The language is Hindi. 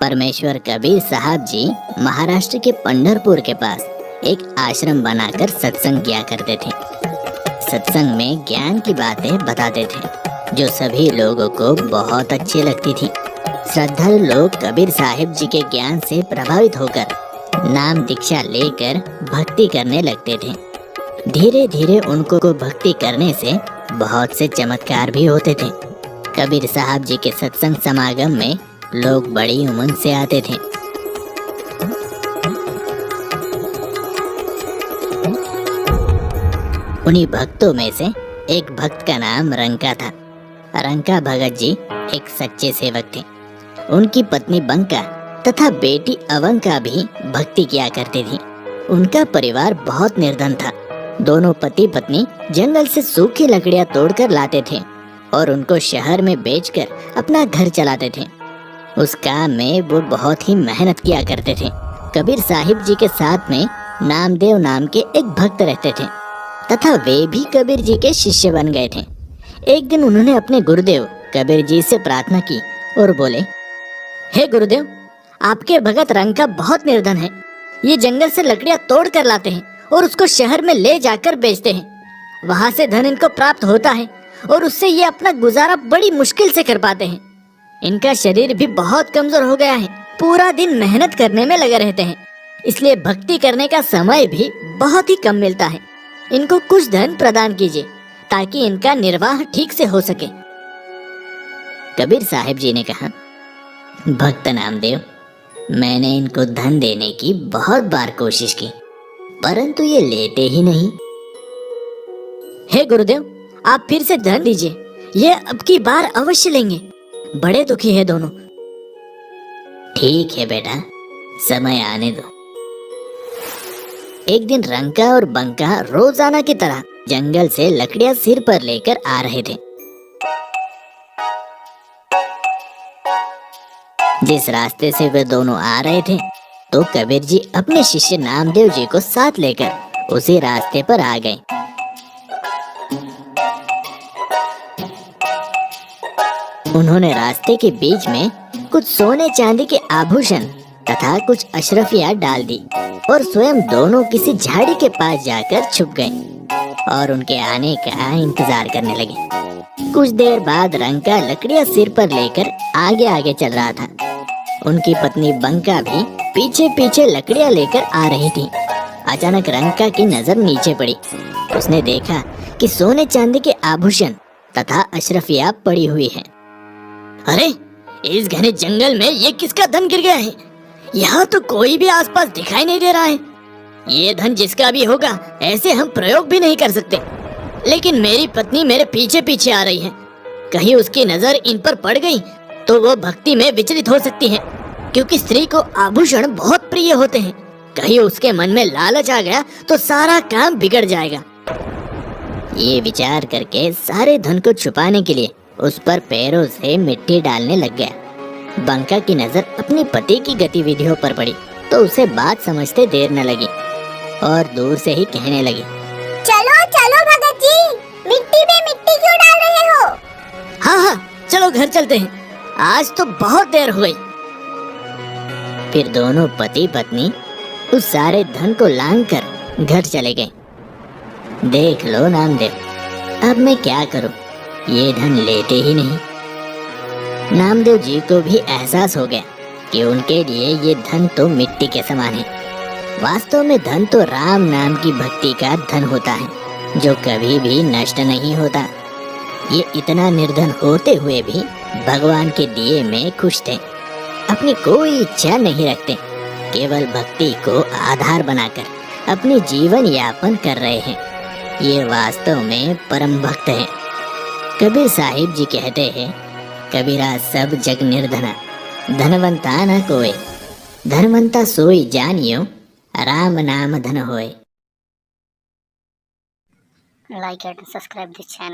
परमेश्वर कबीर साहब जी महाराष्ट्र के पंढरपुर के पास एक आश्रम बनाकर सत्संग किया करते थे। सत्संग में ज्ञान की बातें बताते थे जो सभी लोगों को बहुत अच्छी लगती थी। श्रद्धालु लोग कबीर साहिब जी के ज्ञान से प्रभावित होकर नाम दीक्षा लेकर भक्ति करने लगते थे। धीरे धीरे उनको भक्ति करने से बहुत से चमत्कार भी होते थे। कबीर साहब जी के सत्संग समागम में लोग बड़ी उमंग से आते थे। उन्हीं भक्तों में से एक भक्त का नाम रंका था। रंका भगत जी एक सच्चे सेवक थे। उनकी पत्नी बंका तथा बेटी अवंका भी भक्ति किया करती थी। उनका परिवार बहुत निर्धन था। दोनों पति पत्नी जंगल से सूखी लकड़ियां तोड़कर लाते थे और उनको शहर में बेचकर अपना घर चलाते थे। उस काम में वो बहुत ही मेहनत किया करते थे। कबीर साहिब जी के साथ में नामदेव नाम के एक भक्त रहते थे तथा वे भी कबीर जी के शिष्य बन गए थे। एक दिन उन्होंने अपने गुरुदेव कबीर जी से प्रार्थना की और बोले, हे गुरुदेव, आपके भगत रंका बहुत निर्धन है। ये जंगल से लकड़ियां तोड़ कर लाते हैं और उसको शहर में ले जाकर बेचते हैं। वहां से धन इनको प्राप्त होता है और उससे ये अपना गुजारा बड़ी मुश्किल से कर पाते हैं। इनका शरीर भी बहुत कमजोर हो गया है। पूरा दिन मेहनत करने में लगे रहते हैं, इसलिए भक्ति करने का समय भी बहुत ही कम मिलता है। इनको कुछ धन प्रदान कीजिए ताकि इनका निर्वाह ठीक से हो सके। कबीर साहिब जी ने कहा, भक्त नामदेव, मैंने इनको धन देने की बहुत बार कोशिश की, परंतु ये लेते ही नहीं। हे गुरुदेव, आप फिर से धन दीजिए, ये अब की बार अवश्य लेंगे। बड़े दुखी है दोनों। ठीक है बेटा, समय आने दो। एक दिन रंका और बंका रोजाना की तरह जंगल से लकड़ियां सिर पर लेकर आ रहे थे। जिस रास्ते से वे दोनों आ रहे थे तो कबीर जी अपने शिष्य नामदेव जी को साथ लेकर उसी रास्ते पर आ गए। उन्होंने रास्ते के बीच में कुछ सोने चांदी के आभूषण तथा कुछ अशरफियां डाल दी और स्वयं दोनों किसी झाड़ी के पास जाकर छुप गए और उनके आने का इंतजार करने लगे। कुछ देर बाद रंका लकड़ियां सिर पर लेकर आगे आगे चल रहा था। उनकी पत्नी बंका भी पीछे पीछे लकड़ियां लेकर आ रही थी। अचानक रंका की नजर नीचे पड़ी। उसने देखा कि सोने चांदी के आभूषण तथा अशरफियां पड़ी हुई हैं। अरे, इस घने जंगल में ये किसका धन गिर गया है? यहाँ तो कोई भी आसपास दिखाई नहीं दे रहा है। ये धन जिसका भी होगा, ऐसे हम प्रयोग भी नहीं कर सकते। लेकिन मेरी पत्नी मेरे पीछे पीछे आ रही है। कहीं उसकी नजर इन पर पड़ गई तो वो भक्ति में विचलित हो सकती है, क्योंकि स्त्री को आभूषण बहुत प्रिय होते हैं। कहीं उसके मन में लालच आ गया तो सारा काम बिगड़ जाएगा। ये विचार करके सारे धन को छुपाने के लिए उस पर पैरों से मिट्टी डालने लग गया। बंका की नजर अपने पति की गतिविधियों पर पड़ी तो उसे बात समझते देर न लगी और दूर से ही कहने लगी, चलो चलो भगत जी, मिट्टी में मिट्टी क्यों डाल रहे हो? हाँ हाँ, चलो घर चलते हैं, आज तो बहुत देर हो गई। फिर दोनों पति पत्नी उस सारे धन को लांघकर घर चले गए। देख लो नामदेव, अब मैं क्या करूं, ये धन लेते ही नहीं। नामदेव जी को भी एहसास हो गया कि उनके लिए ये धन तो मिट्टी के समान है। वास्तव में धन तो राम नाम की भक्ति का धन होता है जो कभी भी नष्ट नहीं होता। ये इतना निर्धन होते हुए भी भगवान के दिए में खुश थे। अपनी कोई इच्छा नहीं रखते, केवल भक्ति को आधार बनाकर अपनी जीवन यापन कर रहे हैं। ये वास्तव में परम भक्त हैं। कबीर साहिब जी कहते हैं, कबीरा सब जग निर्धना, धनवंता न कोय, धनवंता सोई जानियो, राम नाम धन होय। Like and subscribe this channel.